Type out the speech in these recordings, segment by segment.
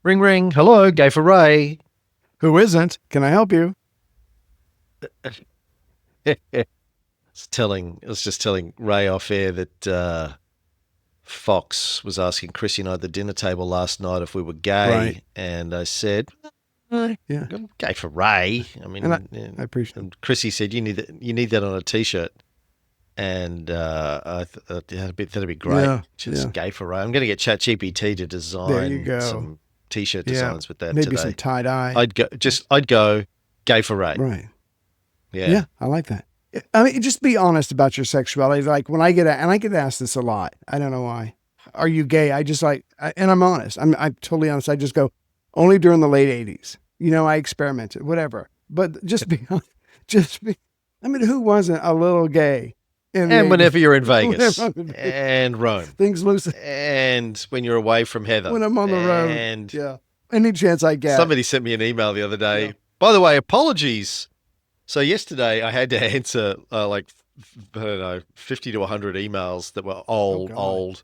Ring, ring. Hello, Gayfer Ray. Who isn't? Can I help you? I was just telling Ray off air that Fox was asking Chrissy and I at the dinner table last night if we were gay, Right. and I said, Yeah. I'm gay for Ray. I mean, I appreciate it. and Chrissy said, you need that on a t-shirt. And I thought that'd be great. Yeah, Just yeah. gay for Ray. I'm going to get ChatGPT to design go. some t-shirt Yeah. designs with that Maybe today. some tie-dye. I'd go gay for Ray. Right. Yeah. Yeah, I like that. I mean, just be honest about your sexuality. Like when I get asked this a lot. I don't know why. Are you gay? I just and I'm honest. I'm totally honest. I just go, only during the late 80s. I experimented, whatever. But just be honest. I mean, who wasn't a little gay? And whenever you're in Vegas Whenever I'm in Vegas. and Rome Things loose and when you're away from Heather. when I'm on the road. And Yeah. Any chance I get. somebody sent me an email the other day. Yeah. By the way, apologies. So yesterday I had to answer I don't know, 50 to 100 emails that were God. old.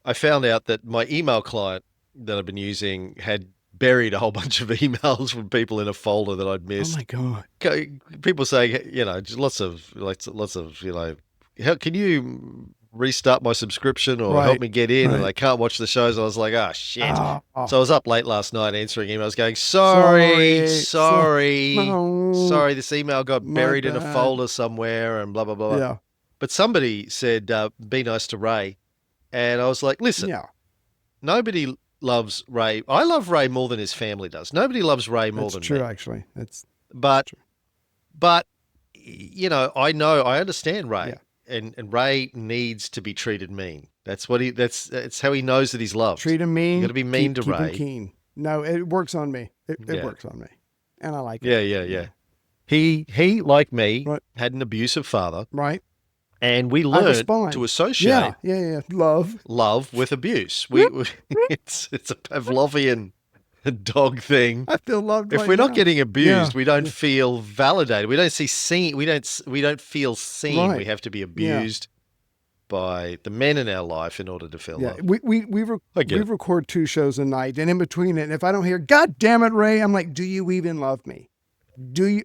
I found out that my email client that I've been using had buried a whole bunch of emails from people in a folder that I'd Oh missed. my God. People saying, just lots of, can you restart my subscription or help Right, me get in? And right. I can't watch the shows. I was like, oh, shit. Oh, So I was up late last night answering emails going, sorry, this email got My buried in a bad. folder somewhere and blah, blah, blah. Yeah. But somebody said, be nice to Ray. And I was like, listen, Yeah. nobody loves Ray. I love Ray more than his family does. Nobody loves Ray more That's than true, me. actually. But true. I understand Ray, Yeah. and Ray needs to be treated mean. That's how he knows that he's loved. Treat him mean. You got to be mean to keep him Ray. keen. No, it works on me. It Yeah. works on me. And I like Yeah, it. yeah. He like me Right. had an abusive father, Right? and we I learned respond. to associate Yeah. Love. love with abuse. It's a Pavlovian dog thing. I feel loved If right we're not now. getting abused, Yeah. we don't feel validated. We don't feel seen. Right. We have to be abused by the men in our life in order to feel Yeah. loved. We I get it. record 2 shows a night, and in between it, and if I don't hear, God damn it, Ray, I'm like, do you even love me? Do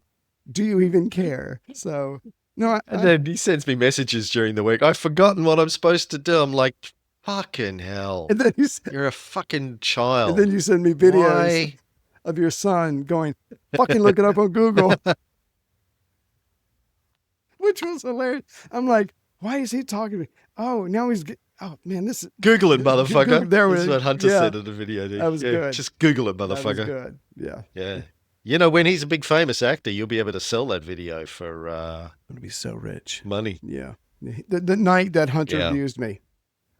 you even care? So no, And then he sends me messages during the week. I've forgotten what I'm supposed to do. I'm like, fucking hell. and then You're a fucking child. and then you send me videos Why? of your son going, fucking look it up on Google. Which was hilarious. I'm like, why is he talking to me? Oh, now oh man, this is Google it, motherfucker. Google- there That's we- what Hunter yeah. said in the video. Dude. That was good. Just Google it, that was motherfucker. good. Yeah. Yeah. When he's a big famous actor, you'll be able to sell that video for I'm gonna be so rich. money. Yeah. The night that Hunter Yeah. abused me.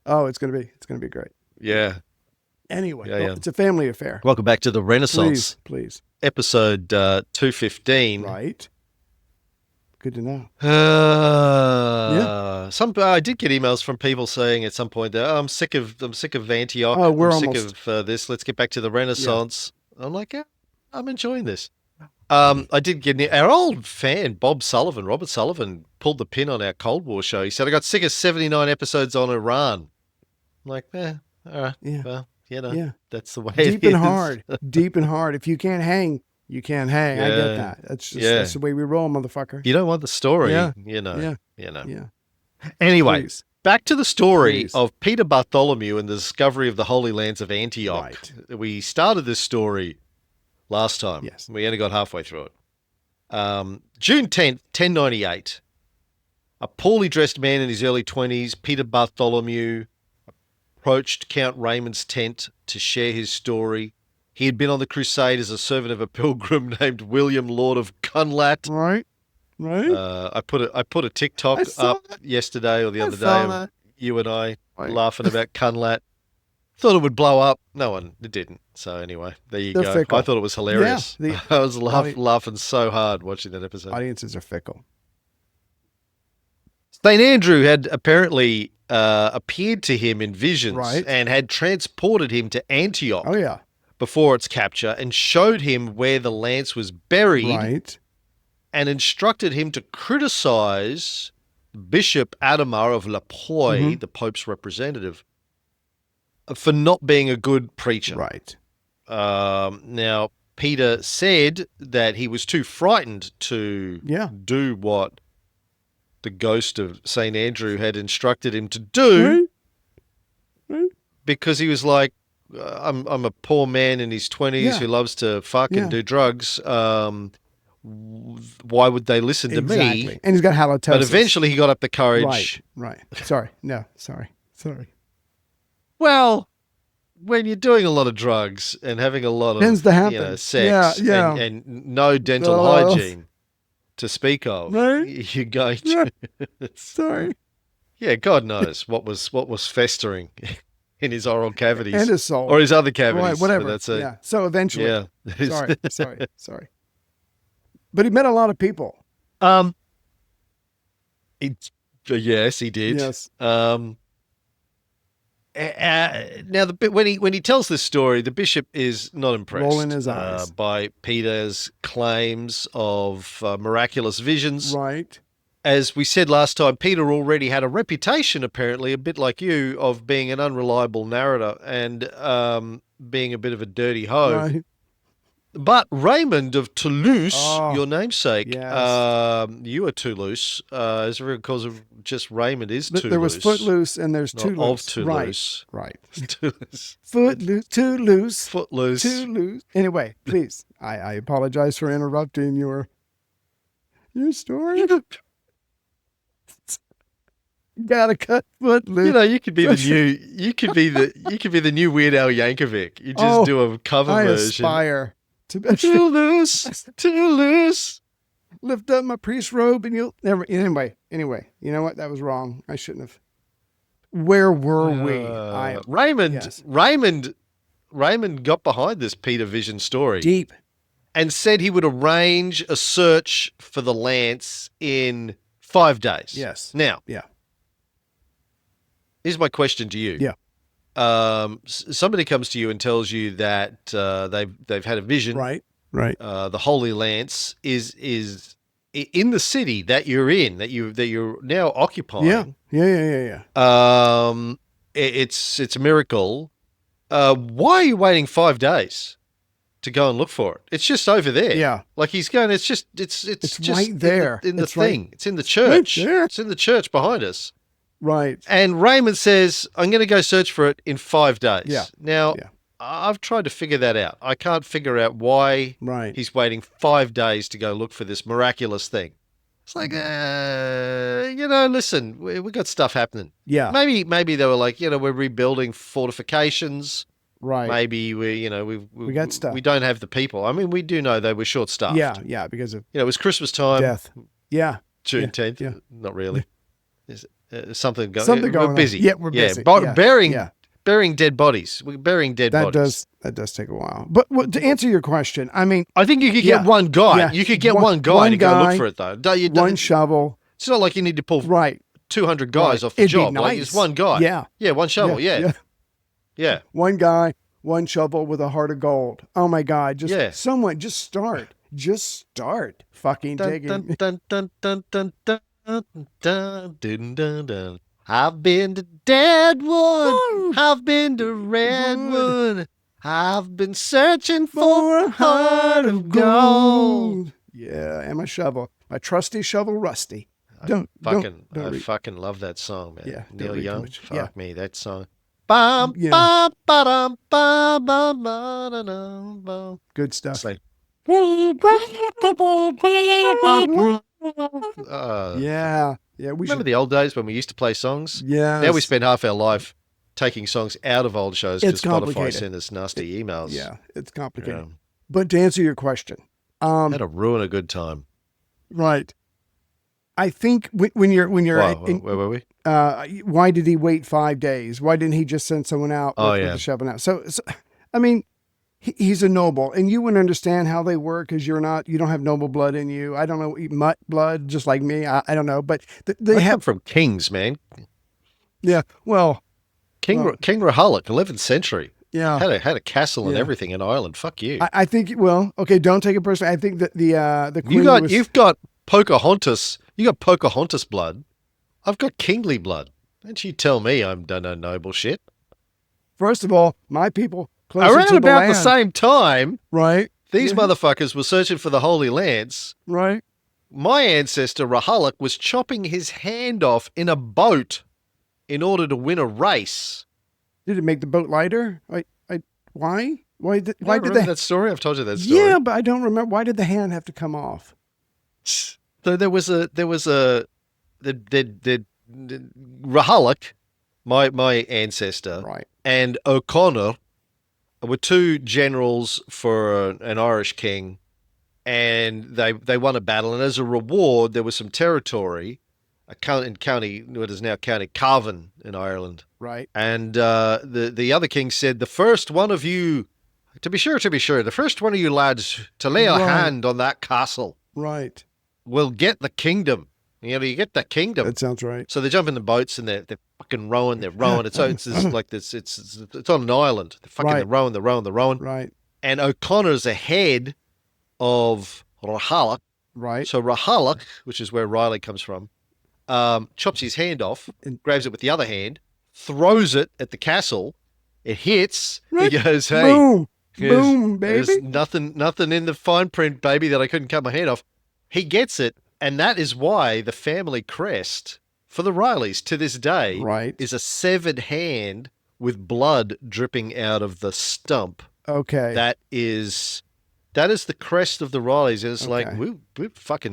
Oh, it's gonna be great. Yeah. Anyway, Yeah. it's a family affair. Welcome back to the Renaissance, Please. episode 215. Right. Good to know. I did get emails from people saying at some point that I'm sick of Antioch. Oh, we're I'm sick almost- of this. Let's get back to the Renaissance. I'm like, yeah, I'm enjoying this. I did get our old fan Robert Sullivan pulled the pin on our Cold War show. He said I got sick of 79 episodes on Iran. I'm like, all right, Yeah. well, Yeah. that's the way Deep it and is. hard. Deep and hard. If you can't hang, you can't hang. I Yeah. get that. That's just Yeah. that's the way we roll, motherfucker. You don't want the story, Yeah. Yeah. Yeah. Anyway, Please. back to the story Please. of Peter Bartholomew and the discovery of the Holy Lands of Antioch. Right. We started this story last time. Yes. We only got halfway through it. June 10th, 1098. A poorly dressed man in his early 20s, Peter Bartholomew, approached Count Raymond's tent to share his story. He had been on the crusade as a servant of a pilgrim named William, Lord of Cunlat. Right. I put a TikTok I saw up yesterday or the I other day saw of that. you and I Right. laughing about Cunlat. Thought it would blow up. It didn't. So anyway, there you They're go. fickle. I thought it was hilarious. Yeah, I was laughing so hard watching that episode. Audiences are fickle. St. Andrew had apparently appeared to him in visions Right. and had transported him to Antioch Oh yeah. before its capture and showed him where the lance was buried Right. and instructed him to criticize Bishop Adhemar of La Poix, Mm-hmm. the Pope's representative, for not being a good preacher. Right. Now, Peter said that he was too frightened to Yeah. do what the ghost of St. Andrew had instructed him to do Right. because he was like, I'm a poor man in his 20s Yeah. who loves to fuck Yeah. and do drugs. Why would they listen to Exactly. me? And he's got halitosis. But eventually he got up the courage. Right. Sorry. No, sorry. Well, when you're doing a lot of drugs and having a lot Tends of to happen. sex Yeah. And no dental Oh. hygiene to speak of, Right. you're going to. Sorry. Yeah, God knows what was festering in his oral cavities And his soul. or his other cavities. Right, whatever. But that's a, Yeah. So eventually. yeah. Sorry. But he met a lot of people. Yes, he did. Yes. Now, the bit when he tells this story, the bishop is not impressed Rolling his eyes. by Peter's claims of miraculous visions. Right. As we said last time, Peter already had a reputation, apparently, a bit like you, of being an unreliable narrator and being a bit of a dirty hoe. Right. But Raymond of Toulouse, Oh, your namesake, yes. you are Toulouse, as because of just Raymond is Toulouse. There was Footloose and there's not Toulouse. of Toulouse. Right. Toulouse. Footloose. Toulouse. Footloose. Toulouse. Anyway, please. I apologize for interrupting your story. Gotta cut Footloose. You know, you could be the new Weird Al Yankovic. You just do a cover I version. aspire to be Toulouse. lift up my priest robe and you'll never. Anyway, you know what? That was wrong. I shouldn't have. Where were we? Raymond. Yes. Raymond got behind this Peter Vision story Deep. and said he would arrange a search for the Lance in 5 days. Yes. Now. Yeah. Here's my question to you. Yeah. Somebody comes to you and tells you that they've had a vision. Right. The Holy Lance is in the city that you're in, that you're now occupying. Yeah. It's a miracle. Why are you waiting 5 days to go and look for it? It's just over there. Yeah. Like he's going. It's just right there. in the It's right- thing. It's in the church. right there. It's in the church behind us. Right. And Raymond says, I'm going to go search for it in 5 days. Yeah. Now, Yeah. I've tried to figure that out. I can't figure out why Right. he's waiting 5 days to go look for this miraculous thing. It's like, listen, we got stuff happening. Yeah. Maybe they were like, we're rebuilding fortifications. Right. Maybe we got stuff. We don't have the people. I mean, we do know they were short staffed. Yeah. Because of It was Christmas time. death. Yeah. June 10th. yeah. Not really. Is something going? Something going We're on. busy. Yeah, we're busy. Yeah. Burying dead bodies. We're burying dead bodies. That does take a while. But to answer your question, I mean, I think you could Yeah. get one guy. Yeah. You could get One- one guy one to go guy, look for it, though. one shovel. It's not like you need to pull Right. 200 guys Right. off the It'd be job. Like nice. it's one guy. Yeah. Yeah, one shovel. Yeah. One guy, one shovel with a heart of gold. Oh my God. Someone just start. Just start fucking Dun, digging. dun, dun, dun, dun, dun, dun, dun, dun, dun, dun, dun. I've been to Deadwood. I've been to Redwood. I've been searching for a heart of gold. Yeah, and my shovel, my trusty shovel, rusty. I fucking love that song, man. Yeah, don't Neil read too Young. much. Fuck Yeah. me, that song. Bum, Yeah. bum, ba-dum, bum, bum, ba-da-dum, bum. Good stuff. It's like, Yeah, we remember should. the old days when we used to play songs? Yeah. Now we spend half our life taking songs out of old shows because It's Spotify complicated. send us nasty emails. Yeah, it's complicated. Yeah. But to answer your question, How to ruin a good time. right. I think when you're Where in, were we? why did he wait 5 days? Why didn't he just send someone out with yeah. the shovel out? So I mean, he's a noble, and you wouldn't understand how they work because you don't have noble blood in you. I don't know, mutt blood, just like me. I don't know, but they I come have. from kings, man. Yeah, well, King Rahulk, 11th century. yeah. Had a castle and Yeah. everything in Ireland. Fuck you. I think. Well, okay, don't take it personally. I think that the queen You've got Pocahontas. You got Pocahontas blood. I've got kingly blood. Don't you tell me I'm done no noble shit. First of all, my people closer Around to the about land. the same time, Right. these Yeah. motherfuckers were searching for the Holy Lands. Right. My ancestor, Rahalik, was chopping his hand off in a boat in order to win a race. Did it make the boat lighter? Why? Why did Remember the that story? I've told you that story. Yeah, but I don't remember. Why did the hand have to come off? So there was the Rahalik, my ancestor, Right. and O'Connor were two generals for an Irish king, and they won a battle, and as a reward, there was some territory, in what is now County Cavan in Ireland, Right. and the other king said, the first one of you, to be sure, the first one of you lads to lay a Right. hand on that castle Right. will get the kingdom. You get the kingdom. That sounds right. So they jump in the boats and they're fucking rowing. They're rowing. It's like this. It's on an island. They're fucking Right. they're rowing. Right. And O'Connor's ahead of Rahalik. Right. So Rahalik, which is where Riley comes from, chops his hand off, And- grabs it with the other hand, throws it at the castle. It hits. Right. He goes, "Hey, Boom. there's- Boom, there's baby. nothing in the fine print, baby, that I couldn't cut my hand off." He gets it, and that is why the family crest for the Rileys to this day Right. is a severed hand with blood dripping out of the stump. Okay. That is the crest of the Rileys, and it's like Okay.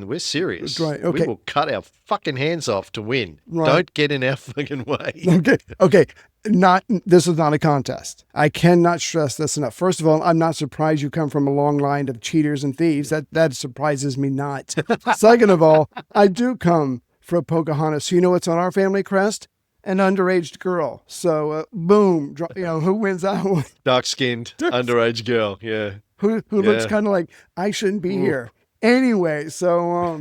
we're serious. Right, We okay. will cut our fucking hands off to win. Right. Don't get in our fucking way. Okay. Okay. This is not a contest. I cannot stress this enough. First of all, I'm not surprised you come from a long line of cheaters and thieves. That surprises me not. Second of all, I do come from Pocahontas. So you know what's on our family crest? An underage girl. So boom, who wins that one? Dark-skinned underage girl. Yeah. Who looks Yeah. kind of like I shouldn't be here. Anyway, so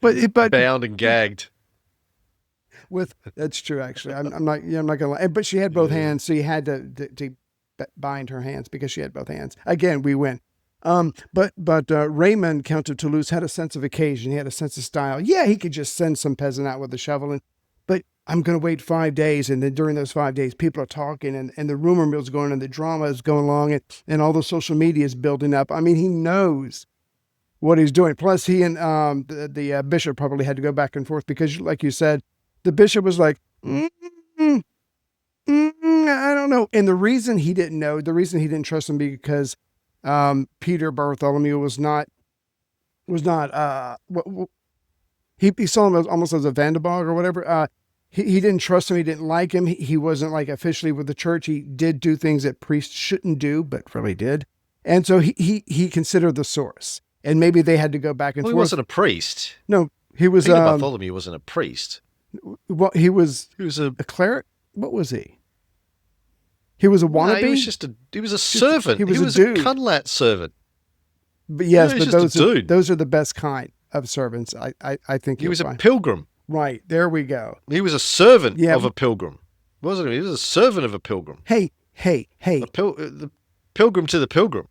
but Bound and gagged. that's true actually. I'm not gonna lie. But she had both hands, so you had to bind her hands because she had both hands. Again, we win. But Raymond, Count of Toulouse, had a sense of occasion. He had a sense of style. Yeah, he could just send some peasant out with a shovel, but I'm going to wait 5 days, and then during those 5 days, people are talking, and the rumor mill's going, and the drama is going along, and all the social media is building up. I mean, he knows what he's doing. Plus, he and the bishop probably had to go back and forth because, like you said, the bishop was like, I don't know. And the reason he didn't know, the reason he didn't trust him, because Peter Bartholomew was not he saw him almost as a Vandabog or whatever. He didn't trust him. He didn't like him. He wasn't like officially with the church. He did do things that priests shouldn't do, but really did. And so he considered the source. And maybe they had to go back and Well, he forth. wasn't a priest. No, he was Peter Bartholomew wasn't a priest. well, he was He was a cleric. What was he? He was a no, wannabe. he was a servant. he was a a dude. cunlat servant. But yes, he's but just a dude. those are the best kind of servants. I think He you'll was a find. pilgrim. Right, there we go. He was a servant Yeah. of a pilgrim. Wasn't he? He was a servant of a pilgrim. Hey, The pilgrim to the pilgrim.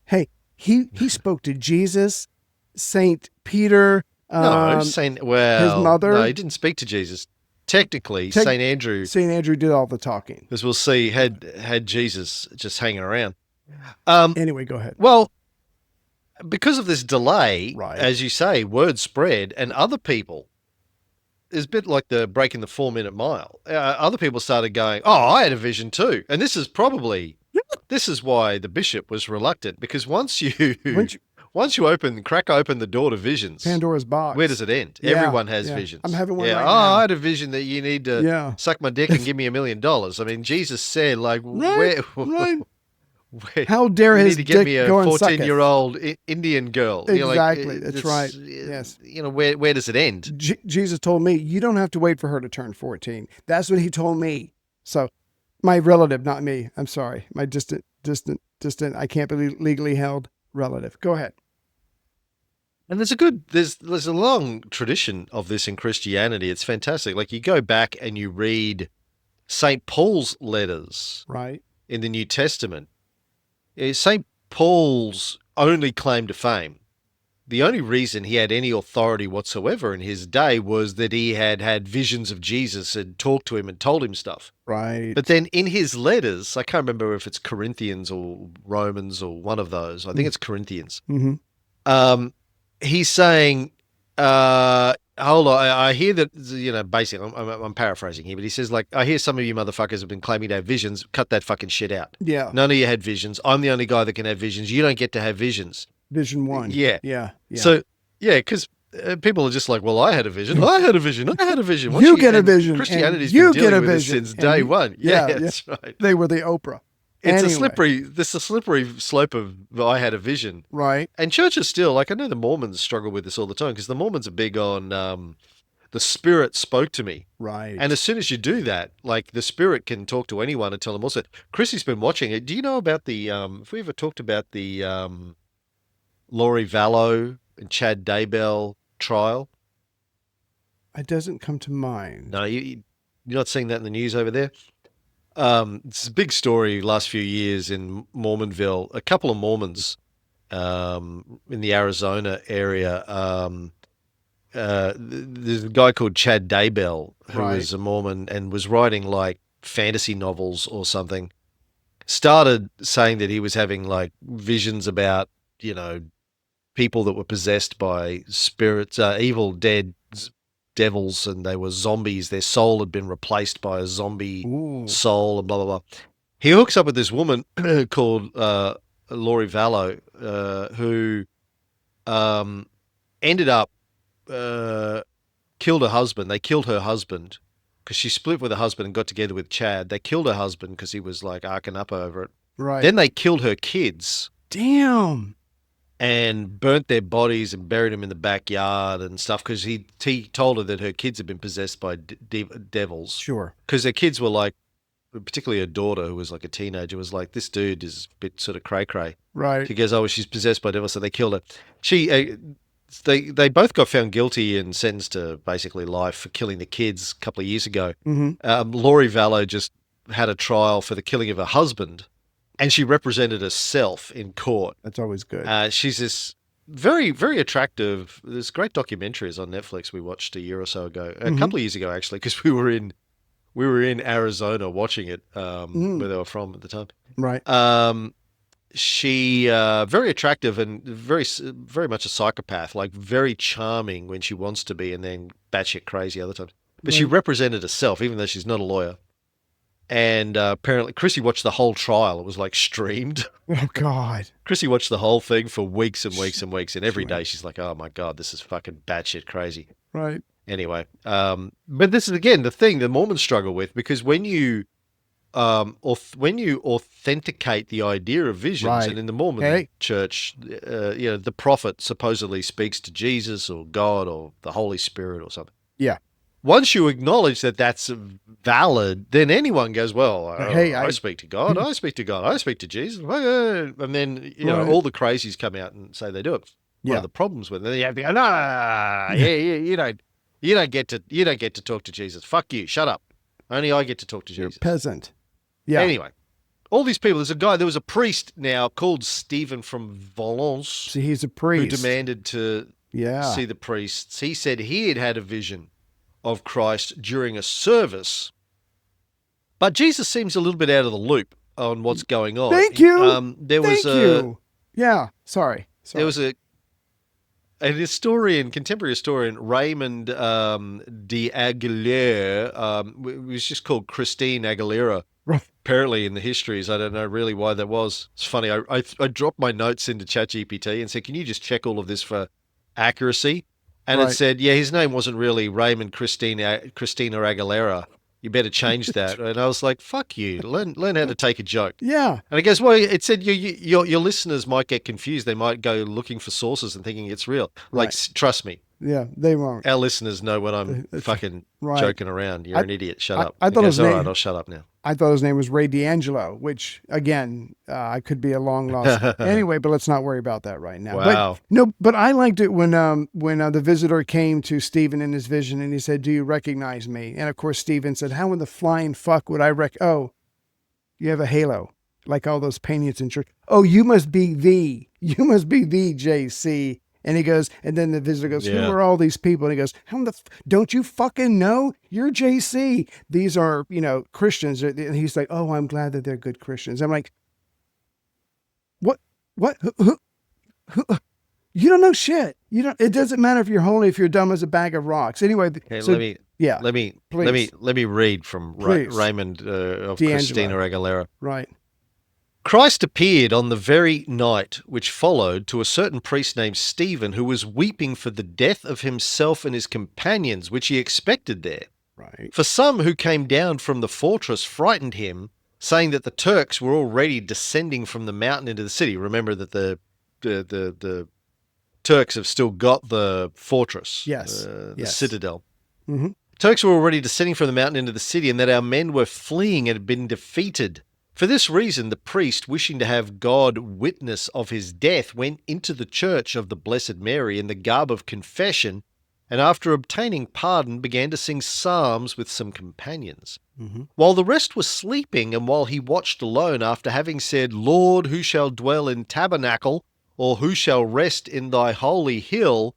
he spoke to Jesus, Saint Peter, No, Saint. Well, his mother? No, he didn't speak to Jesus. Technically, Saint Andrew, Saint Andrew did all the talking. as we'll see, had Jesus just hanging around. Anyway, go ahead. Well, because of this delay, Right. as you say, word spread, and other people. It's a bit like the breaking the 4-minute mile. Other people started going, "Oh, I had a vision too," and this is why the bishop was reluctant, because once you crack open the door to visions, Pandora's box. where does it end? Yeah, Everyone has yeah. visions. I'm having one yeah. right Oh, now. I had a vision that you need to Yeah. suck my dick and give me $1 million. I mean, Jesus said, like, Right, where, right. where How dare you his need to get dick me a go and suck it? 14-year-old Indian girl. You know, like, Exactly, that's it's- right. Yes. You know, where does it end? Jesus told me, you don't have to wait for her to turn 14. That's what he told me. So my relative, not me. I'm sorry. My distant, I can't be legally held relative. Go ahead. And there's a long tradition of this in Christianity. It's fantastic. Like, you go back and you read St. Paul's letters Right. in the New Testament. St. Paul's only claim to fame the only reason he had any authority whatsoever in his day was that he had had visions of Jesus and talked to him and told him stuff. Right. But then in his letters, I can't remember if it's Corinthians or Romans or one of those. I think it's Corinthians. He's saying, hold on, I hear that, basically, I'm paraphrasing here, but he says, like, I hear some of you motherfuckers have been claiming to have visions. Cut that fucking shit out. Yeah. None of you had visions. I'm the only guy that can have visions. You don't get to have visions. Vision 1. Yeah. Yeah. So, yeah, because people are just like, well, I had a vision. I had a vision. I had a vision. You get a vision. Christianity's you been get dealing a with this vision. since day one. Yeah, yeah. that's right. They were the Oprah. It's Anyway. a slippery slope of I had a vision. Right. And churches still, like I know the Mormons struggle with this all the time because the Mormons are big on the Spirit spoke to me. Right. And as soon as you do that, like the Spirit can talk to anyone and tell them also. Chrissy's been watching it. Do you know about the, have we ever talked about the Laurie Vallow and Chad Daybell trial? It doesn't come to mind. No, you're not seeing that in the news over there? It's a big story last few years in Mormonville. A couple of Mormons in the Arizona area. There's a guy called Chad Daybell who Right. was a Mormon and was writing like fantasy novels or something. Started saying that he was having like visions about, people that were possessed by spirits, evil dead devils, and they were zombies. Their soul had been replaced by a zombie Ooh. soul and blah, blah, blah. He hooks up with this woman called Laurie Vallow, who ended up killed her husband. They killed her husband because she split with her husband and got together with Chad. They killed her husband because he was like arcing up over it. Right. Then they killed her kids Damn. and burnt their bodies and buried them in the backyard and stuff because he told her that her kids had been possessed by devils. Sure. Because their kids were like, particularly her daughter, who was like a teenager, was like, this dude is a bit sort of cray-cray. Right. She goes, oh, she's possessed by devils, so they killed her. They both got found guilty and sentenced to basically life for killing the kids a couple of years ago. Laurie Vallow just had a trial for the killing of her husband, and she represented herself in court. That's always good. She's this very, very attractive. There's great documentaries on Netflix we watched a year or so ago, a couple of years ago actually, because we were in Arizona watching it, where they were from at the time. Right. She very attractive and very, very much a psychopath, like very charming when she wants to be, and then batshit crazy other times. But she represented herself, even though she's not a lawyer. And apparently, Chrissy watched the whole trial. It was like streamed. Oh God. Chrissy watched the whole thing for weeks and weeks and weeks, and every day she's like, "Oh my God, this is fucking batshit crazy." Right. Anyway, but this is again the thing the Mormons struggle with, because when you authenticate the idea of visions, Right. and in the Mormon church, the prophet supposedly speaks to Jesus or God or the Holy Spirit or something. Yeah. Once you acknowledge that that's valid, then anyone goes, well, Hey, I speak to God, I speak to God, I speak to Jesus. And then, Right. all the crazies come out and say they do it. One Yeah. of the problems with it, you have to go, no, you don't get to talk to Jesus. Fuck you. Shut up. Only I get to talk to You're a Jesus. peasant. Yeah. Anyway, all these people, there was a priest now called Stephen from Valence See, he's a who priest. demanded to Yeah. see the priests. He said he had had a vision of Christ during a service, but Jesus seems a little bit out of the loop on what's going on. Thank you. There was Thank you. Yeah. Sorry. there was an historian, contemporary historian, Raymond de Aguilera. It was just called Christine Aguilera. Right. Apparently, in the histories, I don't know really why that was. It's funny. I dropped my notes into ChatGPT and said, "Can you just check all of this for accuracy?" And Right. it said, "Yeah, his name wasn't really Raymond Christina Aguilera. You better change that." And I was like, "Fuck you! Learn how to take a joke." Yeah. And it goes, well, it said your listeners might get confused. They might go looking for sources and thinking it's real. Like, Right. trust me, Yeah. They won't. our listeners know when I'm It's- fucking right. joking around. You're an idiot. Shut up. I It thought goes, his all name- right, I'll shut up now. I thought his name was Ray D'Angelo, which again, I could be a long lost. Anyway, but let's not worry about that right now. Wow. But I liked it when the visitor came to Stephen in his vision and he said, "Do you recognize me?" And of course, Stephen said, "How in the flying fuck would I Oh, you have a halo, like all those paintings in church. Oh, you must be the JC." And he goes, and then the visitor goes, Yeah. who are all these people? And he goes, don't you fucking know? You're JC. These are, Christians. And he's like, oh, I'm glad that they're good Christians. I'm like, what, who, you don't know shit. It doesn't matter if you're holy, if you're dumb as a bag of rocks. Anyway. Okay, So, let me please. let me read from Please. Raymond of D'Angelo. Christina Aguilera. Right. Christ appeared on the very night which followed to a certain priest named Stephen, who was weeping for the death of himself and his companions, which he expected there. Right. For some who came down from the fortress frightened him, saying that the Turks were already descending from the mountain into the city. Remember that the Turks have still got the fortress, Yes. the Yes. citadel. Mm-hmm. Turks were already descending from the mountain into the city, and that our men were fleeing and had been defeated. For this reason, the priest, wishing to have God witness of his death, went into the church of the Blessed Mary in the garb of confession, and after obtaining pardon, began to sing psalms with some companions. Mm-hmm. While the rest were sleeping, and while he watched alone, after having said, Lord, who shall dwell in tabernacle, or who shall rest in thy holy hill,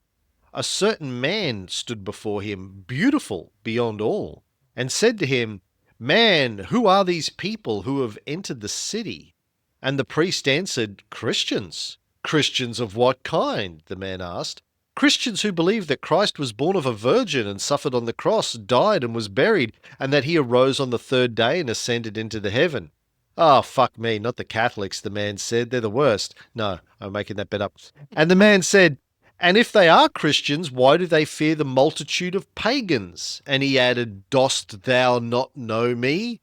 a certain man stood before him, beautiful beyond all, and said to him, Man, who are these people who have entered the city? And the priest answered, Christians. Christians of what kind? The man asked. Christians who believe that Christ was born of a virgin and suffered on the cross, died and was buried, and that he arose on the third day and ascended into the heaven. Oh, fuck me, not the Catholics, the man said. They're the worst. No, I'm making that bit up. And the man said, And if they are Christians, why do they fear the multitude of pagans? And he added, Dost thou not know me?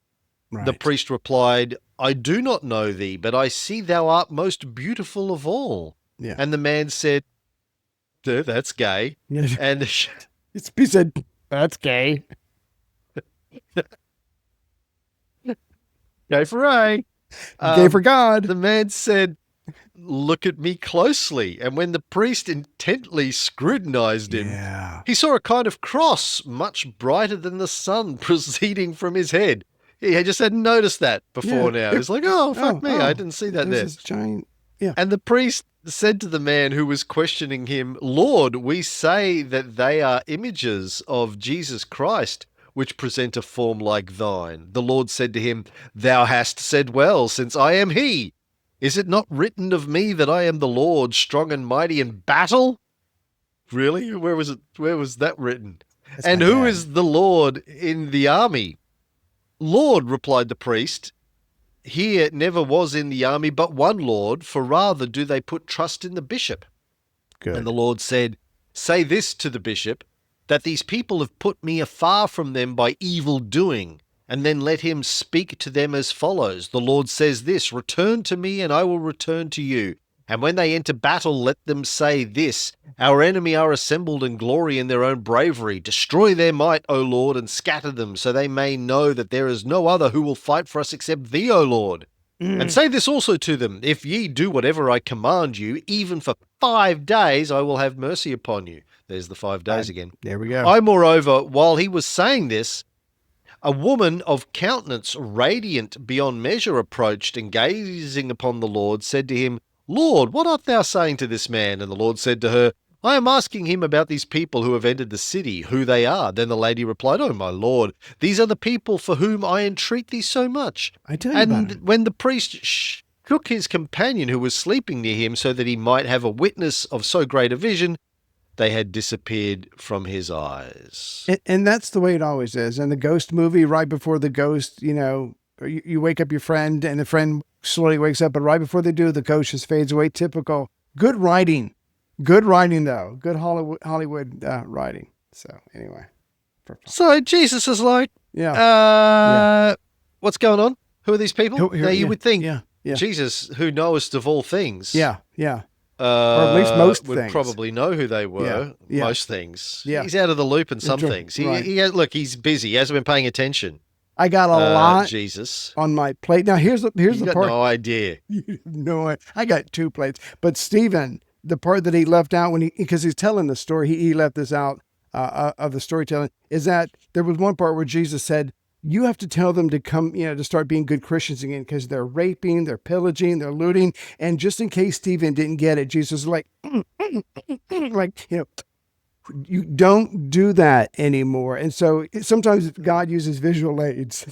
Right. The priest replied, I do not know thee, but I see thou art most beautiful of all. Yeah. And the man said, That's gay. Yeah. And He said, that's gay. gay for A. Gay for God. The man said, Look at me closely. And when the priest intently scrutinized him, Yeah. he saw a kind of cross, much brighter than the sun, proceeding from his head. He just hadn't noticed that before now. He's like, oh, fuck me, I didn't see that There's there. this giant. Yeah. And the priest said to the man who was questioning him, Lord, we say that they are images of Jesus Christ, which present a form like thine. The Lord said to him, Thou hast said well, since I am he. Is it not written of me that I am the Lord, strong and mighty in battle? Really? Where was it? Where was that written? That's And my who dad. is the Lord in the army? Lord, replied the priest, here never was in the army but one Lord, for rather do they put trust in the bishop. Good. And the Lord said, Say this to the bishop, that these people have put me afar from them by evil doing, and then let him speak to them as follows. The Lord says this, Return to me, and I will return to you. And when they enter battle, let them say this, Our enemy are assembled and glory in their own bravery. Destroy their might, O Lord, and scatter them, so they may know that there is no other who will fight for us except thee, O Lord. And say this also to them, If ye do whatever I command you, even for 5 days, I will have mercy upon you. There's the 5 days again. There we go. I, moreover, while he was saying this, a woman of countenance radiant beyond measure approached, and gazing upon the Lord, said to him, Lord, what art thou saying to this man? And the Lord said to her, I am asking him about these people who have entered the city, who they are. Then the lady replied, Oh, my Lord, these are the people for whom I entreat thee so much. I tell you about And it. when the priest shook his companion who was sleeping near him so that he might have a witness of so great a vision, they had disappeared from his eyes. And that's the way it always is. In the ghost movie, right before the ghost, you wake up your friend and the friend slowly wakes up, but right before they do, the ghost just fades away. Typical. Good writing. Good writing, though. Good Hollywood writing. So, anyway. So Jesus is like, Yeah. what's going on? Who are these people? Who- Now, you yeah, would think yeah, yeah. Jesus, who knowest of all things, Yeah. Yeah. at least most would things. probably know who they were. Yeah, yeah. Most things. Yeah. He's out of the loop in some True, things. right. Look, he's busy. He hasn't been paying attention. I got a lot Jesus. on my plate. Now, here's You the got part. no idea. No, I got 2 plates. But Stephen, the part that he left out because he's telling the story, he left this out of the storytelling, is that there was one part where Jesus said, you have to tell them to come, to start being good Christians again, because they're raping, they're pillaging, they're looting. And just in case Stephen didn't get it, Jesus was like, like, you don't do that anymore. And so sometimes God uses visual aids.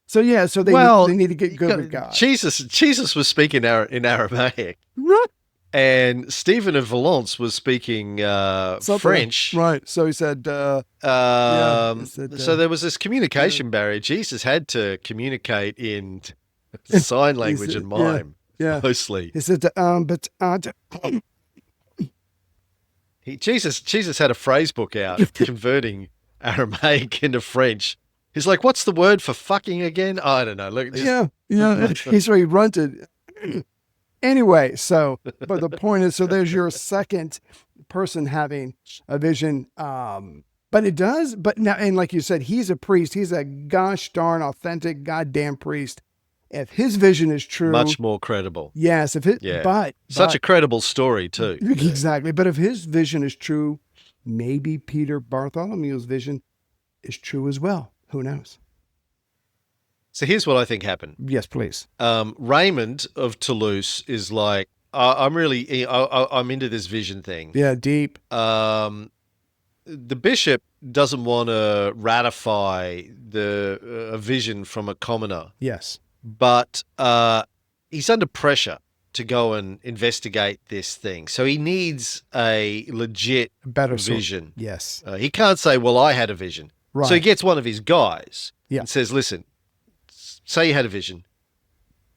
So yeah, so they need to get good with God. Jesus was speaking in Aramaic, Right. and Stephen of Valence was speaking French. Right. So he said, he said, So there was this communication barrier. Jesus had to communicate in sign language and mime mostly. He said, Jesus had a phrase book out converting Aramaic into French. He's like, "What's the word for fucking again?" I don't know. Look, He's really runted. Anyway, but the point is, so there's your second person having a vision. But now, and like you said, he's a priest. He's a gosh darn authentic goddamn priest. If his vision is true, much more credible. Yes. But such a credible story too. Exactly. But if his vision is true, maybe Peter Bartholomew's vision is true as well. Who knows? So here's what I think happened. Yes, please. Raymond of Toulouse is like, I'm into this vision thing. Yeah, deep. The bishop doesn't want to ratify a vision from a commoner. Yes. But he's under pressure to go and investigate this thing. So he needs a legit vision. Yes. He can't say, well, I had a vision. Right. So he gets one of his guys Yeah. and says, listen, say you had a vision.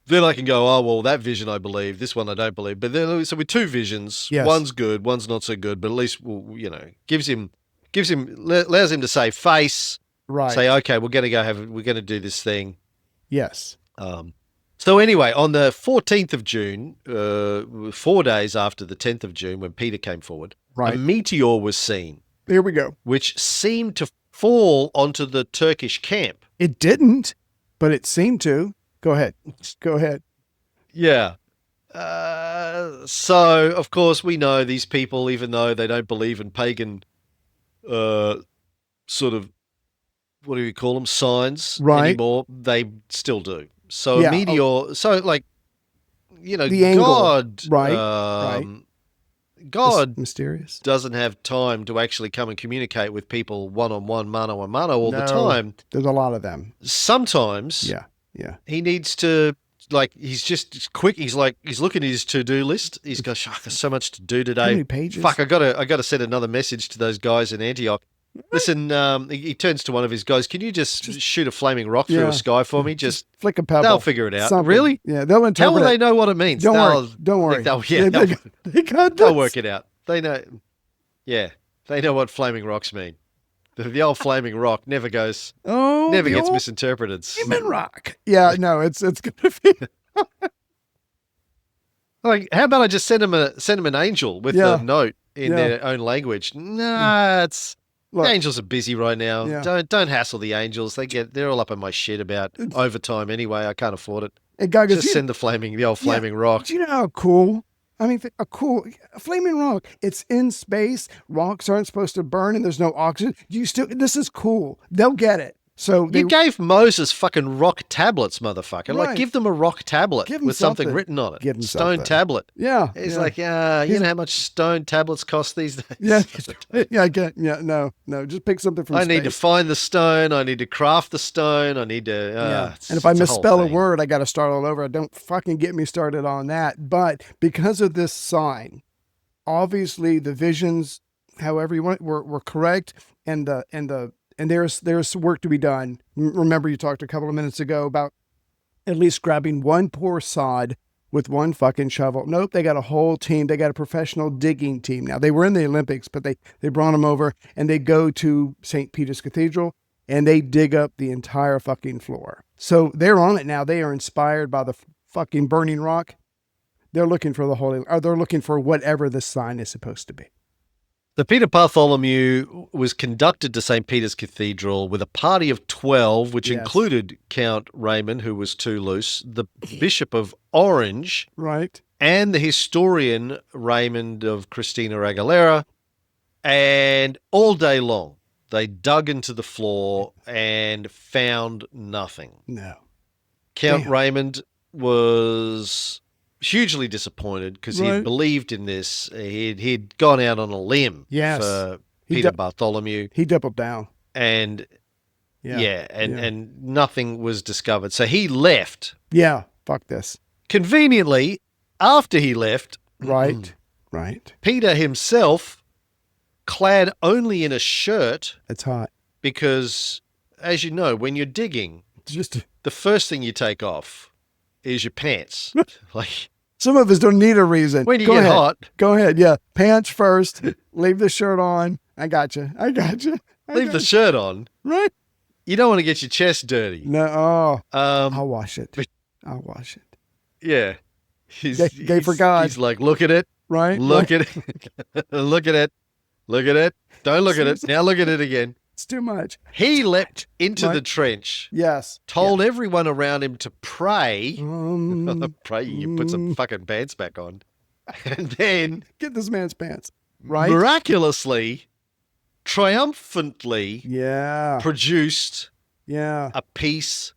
Then I can go, oh, well, that vision I believe, this one I don't believe. But then, so with two visions, Yes. one's good, one's not so good, but at least, allows him to save face. Right. Say, okay, we're going to do this thing. Yes. So anyway, on the 14th of June, 4 days after the 10th of June, when Peter came forward, Right. a meteor was seen, Here we go. which seemed to fall onto the Turkish camp. It didn't, but it seemed to. Go ahead. Yeah. So, of course, we know these people, even though they don't believe in pagan sort of, what do we call them, signs anymore, they still do. So a meteor, so like, The angle. God, Right. God Mysterious. doesn't have time to actually come and communicate with people one-on-one, mano-a-mano all the No. time. There's a lot of them. Sometimes Yeah. he needs to, like, he's just quick. He's looking at his to-do list. He's got, I've got so much to do today. How many pages? Fuck, I gotta send another message to those guys in Antioch. Listen, he turns to one of his guys. Can you just shoot a flaming rock through a sky for me? Just flick a pebble. they'll figure it out. Something. Really? Yeah, they'll interpret How will it. they know what it means? Don't worry. They got They'll this. work it out. They know. Yeah, they know what flaming rocks mean. The old flaming rock never gets misinterpreted. Human rock. Yeah, no, it's gonna be. Like, how about I just send them an angel with a note in their own language? Nah, Look, angels are busy right now. Yeah. Don't hassle the angels. They're all up in my shit about overtime anyway. I can't afford it. and God goes, Just send the old flaming rock. Do you know how cool? I mean, a flaming rock. It's in space. Rocks aren't supposed to burn, and there's no oxygen. This is cool. They'll get it. So You gave Moses fucking rock tablets, motherfucker. Like, Right. give them a rock tablet Give 'em with something something. written on it. Give 'em Stone something. tablet. yeah, He's yeah. like, you know how much stone tablets cost these days? yeah, yeah. I get, yeah, no. Just pick something from. I need to space. find the stone. I need to craft the stone. I need to. Yeah. It's- And if I it's a whole misspell a thing. word, I got to start all over. Don't fucking get me started on that. But because of this sign, obviously the visions, however you want, were correct, and there's work to be done. Remember, you talked a couple of minutes ago about at least grabbing one poor sod with one fucking shovel. Nope, they got a whole team. They got a professional digging team. Now, they were in the Olympics, but they brought them over, and they go to St. Peter's Cathedral, and they dig up the entire fucking floor. So they're on it now. They are inspired by the fucking burning rock. They're looking for they're looking for whatever the sign is supposed to be. So Peter Bartholomew was conducted to St. Peter's Cathedral with a party of 12, which Yes. included Count Raymond, who was too loose, the Bishop of Orange, Right. and the historian Raymond of Christina Aguilera. And all day long, they dug into the floor and found nothing. No. Count Damn. Raymond was hugely disappointed because Right. he'd believed in this. He'd gone out on a limb Yes. for He Peter dou- Bartholomew, He doubled down. and Yeah. and nothing was discovered. So he left. Yeah. Fuck this. Conveniently, after he left, Right. Right. Peter himself, clad only in a shirt, It's hot. because, as you know, when you're digging, It's just the first thing you take off is your pants. Like, some of us don't need a reason. when you Go get ahead. hot, Go ahead. Yeah. Pants first. Leave the shirt on. I got you. leave the shirt on. Right. You don't want to get your chest dirty. No. Oh, Um, I'll wash it. but- I'll wash it. yeah. Gay for God. He's like, look at it. Right. Look at it. Look at it. Look at it. Don't look at it. Now look at it again. It's too much. He leapt into Right. the trench, Yes. told everyone around him to pray. Um, Pray you put some fucking pants back on. And then get this man's pants. Right. miraculously, triumphantly Yeah. produced Yeah. a piece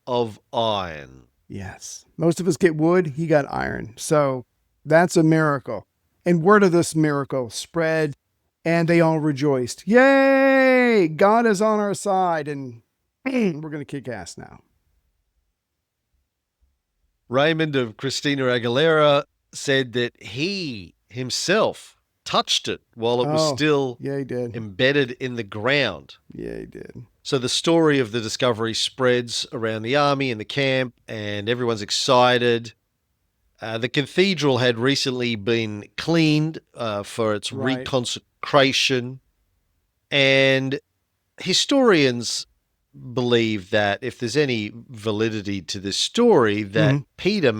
of iron. Yes. Most of us get wood. He got iron. So that's a miracle. And word of this miracle spread, and they all rejoiced. Yay! God is on our side, and we're going to kick ass now. Raymond of Christina Aguilera said that he himself touched it while it was Oh. still Yeah, he did. embedded in the ground. Yeah, he did. So the story of the discovery spreads around the army and the camp, and everyone's excited. The cathedral had recently been cleaned for its Right. reconsecration, and historians believe that if there's any validity to this story, that Peter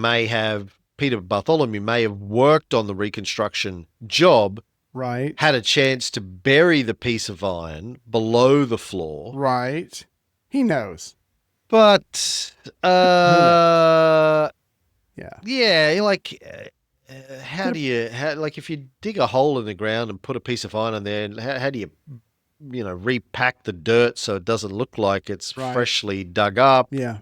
Bartholomew may have worked on the reconstruction job, Right. had a chance to bury the piece of iron below the floor. Right. He knows. But, Yeah. yeah, like, how do you, like, if you dig a hole in the ground and put a piece of iron in there, and how do you, repack the dirt so it doesn't look like it's Right. freshly dug up? Yeah.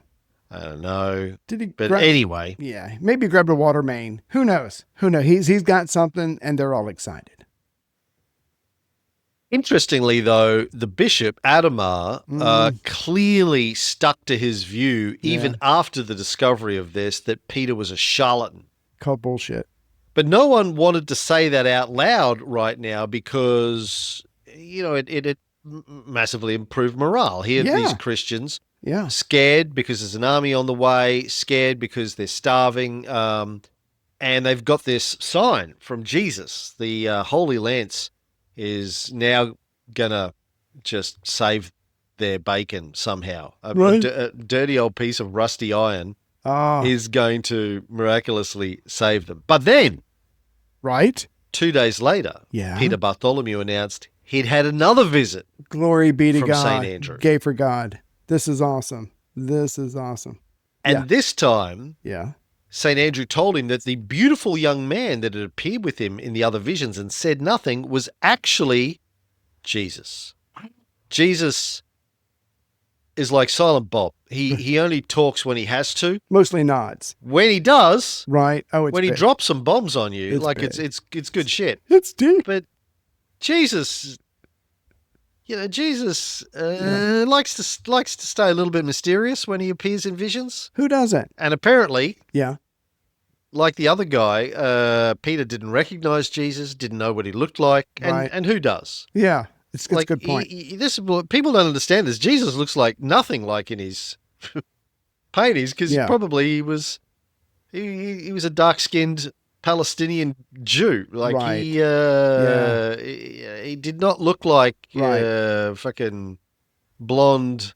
I don't know. Did he? But anyway, Yeah. Maybe grabbed a water main. Who knows? Who knows? He's got something, and they're all excited. interestingly, though, the bishop, Adamar, clearly stuck to his view, even after the discovery of this, that Peter was a charlatan. Called bullshit. But no one wanted to say that out loud right now because, it massively improved morale. Here, Yeah. these Christians Yeah. scared because there's an army on the way, scared because they're starving, and they've got this sign from Jesus. The Holy Lance is now gonna just save their bacon somehow. Right. A dirty old piece of rusty iron Oh, is going to miraculously save them. But then, right. 2 days later, Yeah. Peter Bartholomew announced he'd had another visit. Glory be to From God. Saint Andrew. Gay for God. This is awesome. This is awesome. And Yeah. this time, Yeah. St. Andrew told him that the beautiful young man that had appeared with him in the other visions and said nothing was actually Jesus. Jesus is like Silent Bob. He only talks when he has to. Mostly nods. When he does, Right. Oh, it's when he big. drops some bombs on you, It's like big. it's good shit. It's deep. But Jesus, Jesus likes to stay a little bit mysterious when he appears in visions. Who doesn't? And apparently, Yeah. like the other guy, Peter didn't recognize Jesus, didn't know what he looked like, and, Right. and who does? Yeah. It's a Like, good point. This is what people don't understand is Jesus looks like nothing like in his paintings because Yeah. probably he was a dark-skinned Palestinian Jew. Like Right. he did not look like Right. fucking blonde,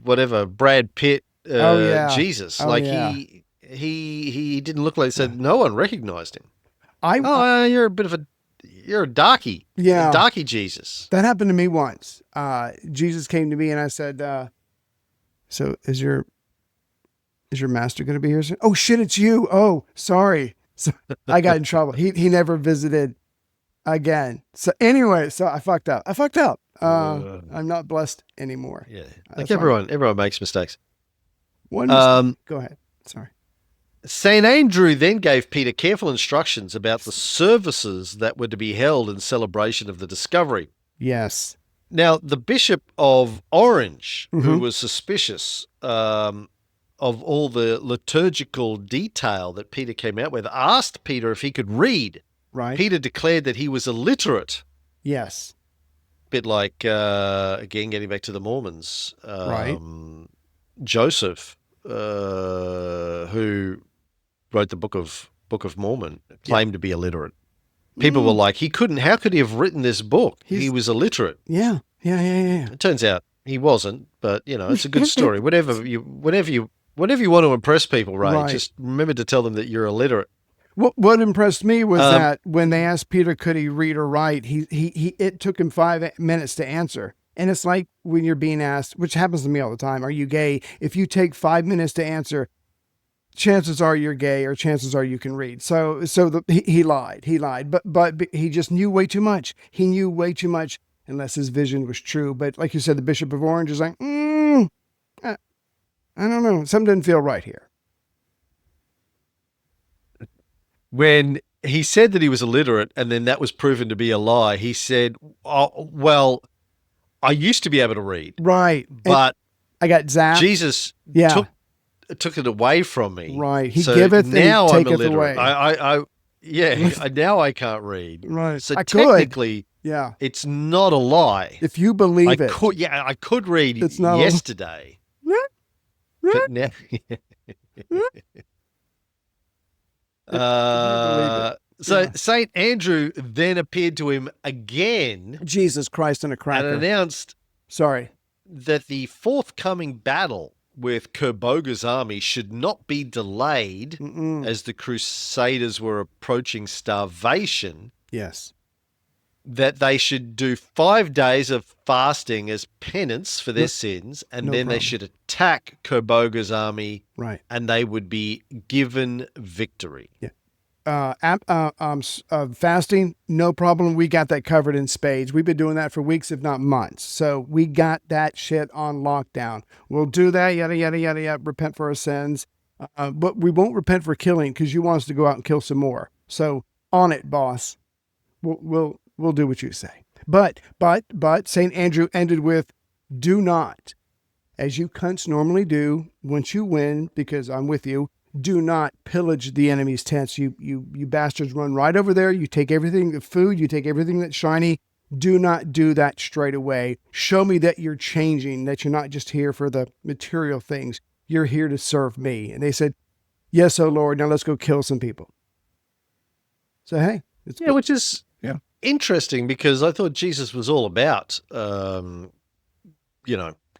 whatever Brad Pitt. Oh, yeah. Jesus. Oh, like yeah. he didn't look like. So no one recognized him. You're a darky. Yeah. A darky Jesus. That happened to me once. Jesus came to me and I said, so is your master going to be here soon? Oh shit, it's you. Oh, sorry. So I got in trouble. He never visited again. So anyway, so I fucked up. I'm not blessed anymore. Yeah. That's Like everyone makes mistakes. One Um, Go ahead. Sorry. St. Andrew then gave Peter careful instructions about the services that were to be held in celebration of the discovery. Yes. Now, the Bishop of Orange, who Mhm. was suspicious of all the liturgical detail that Peter came out with, asked Peter if he could read. Right. Peter declared that he was illiterate. Yes. Bit like, again, getting back to the Mormons. Right. Joseph, who wrote the Book of Mormon, claimed to be illiterate. People were like, how could he have written this book? He was illiterate. Yeah. It turns out he wasn't, but it's a good story. Whenever you want to impress people, Ray, Right. just remember to tell them that you're illiterate. What impressed me was that when they asked Peter could he read or write, it took him 5 minutes to answer. And it's like when you're being asked, which happens to me all the time, are you gay? If you take 5 minutes to answer, chances are you're gay, or chances are you can read. So he lied. He lied, but he just knew way too much. He knew way too much, unless his vision was true. But like you said, the Bishop of Orange is like, I don't know, something didn't feel right here. When he said that he was illiterate and then that was proven to be a lie, he said, "Oh, well, I used to be able to read, Right, but I got zapped. Jesus Yeah. took it away from me. Right. He So giveth and he now I'm taketh illiterate. away. Now I can't read. Right. So I could. technically, Yeah. it's not a lie. If you believe it. I could read It's not a- yesterday. But now, so Yeah. St. Andrew then appeared to him again Jesus Christ and a and cracker. announced Sorry. that the forthcoming battle with Kerboga's army should not be delayed as the Crusaders were approaching starvation, Yes. that they should do 5 days of fasting as penance for their sins, and no then they problem. should attack Kerboga's army, Right. and they would be given victory. Yeah. Fasting, no problem. We got that covered in spades. We've been doing that for weeks, if not months. So we got that shit on lockdown. We'll do that, yada, yada, yada, yada, repent for our sins. But we won't repent for killing, because you want us to go out and kill some more. So on it, boss. We'll do what you say. But St. Andrew ended with, do not, as you cunts normally do, once you win, because I'm with you, do not pillage the enemy's tents. You bastards run right over there. You take everything, the food, you take everything that's shiny. Do not do that straight away. Show me that you're changing, that you're not just here for the material things. You're here to serve me. And they said, yes, oh Lord, now let's go kill some people. So, hey. It's good. Which is interesting, because I thought Jesus was all about,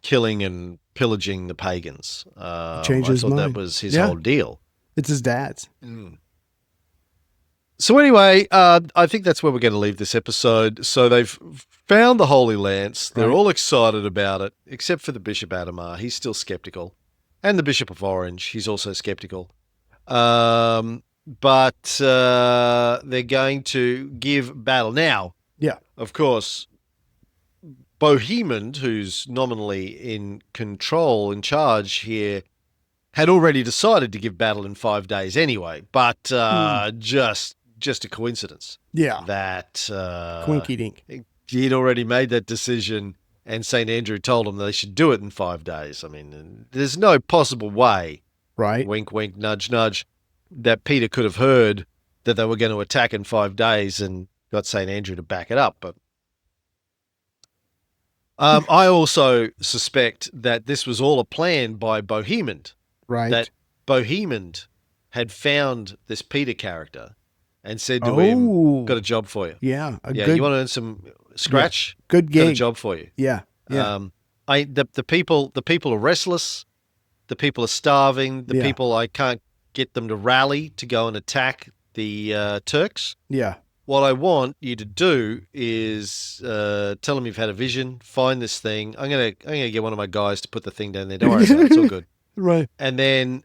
killing and pillaging the pagans. Changed his I thought mind. that was his Yeah. whole deal. It's his dad's. So anyway, I think that's where we're going to leave this episode. So they've found the Holy Lance. They're Right. all excited about it, except for the Bishop Adamar. He's still skeptical. And the Bishop of Orange, he's also skeptical. But they're going to give battle. Now, Yeah. of course, Bohemond, who's nominally in control, in charge here, had already decided to give battle in 5 days anyway. But just a coincidence Yeah. that Quinky dink. he'd already made that decision, and St. Andrew told him they should do it in 5 days. I mean, there's no possible way, Right. wink, wink, nudge, nudge, that Peter could have heard that they were going to attack in 5 days and got St. Andrew to back it up. But I also suspect that this was all a plan by Bohemond, Right. that Bohemond had found this Peter character and said to him, got a job for you. Yeah. You want to earn some scratch? Good Got a gig. job for you. Yeah. Yeah. The people are restless. The people are starving. The Yeah. people, I can't get them to rally to go and attack the Turks. Yeah. What I want you to do is tell them you've had a vision. Find this thing. I'm gonna get one of my guys to put the thing down there. Don't worry about it. It's all good. Right. And then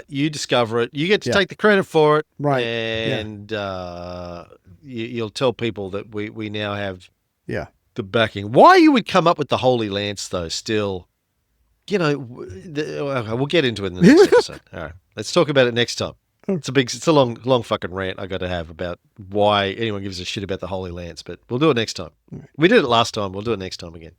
you discover it. You get to Yeah. take the credit for it. Right. And you'll tell people that we now have Yeah. the backing. Why you would come up with the Holy Lance, though, still You know, we'll get into it in the next episode. All right, let's talk about it next time. It's a long fucking rant I got to have about why anyone gives a shit about the Holy Lance, but we'll do it next time. We did it last time. We'll do it next time again.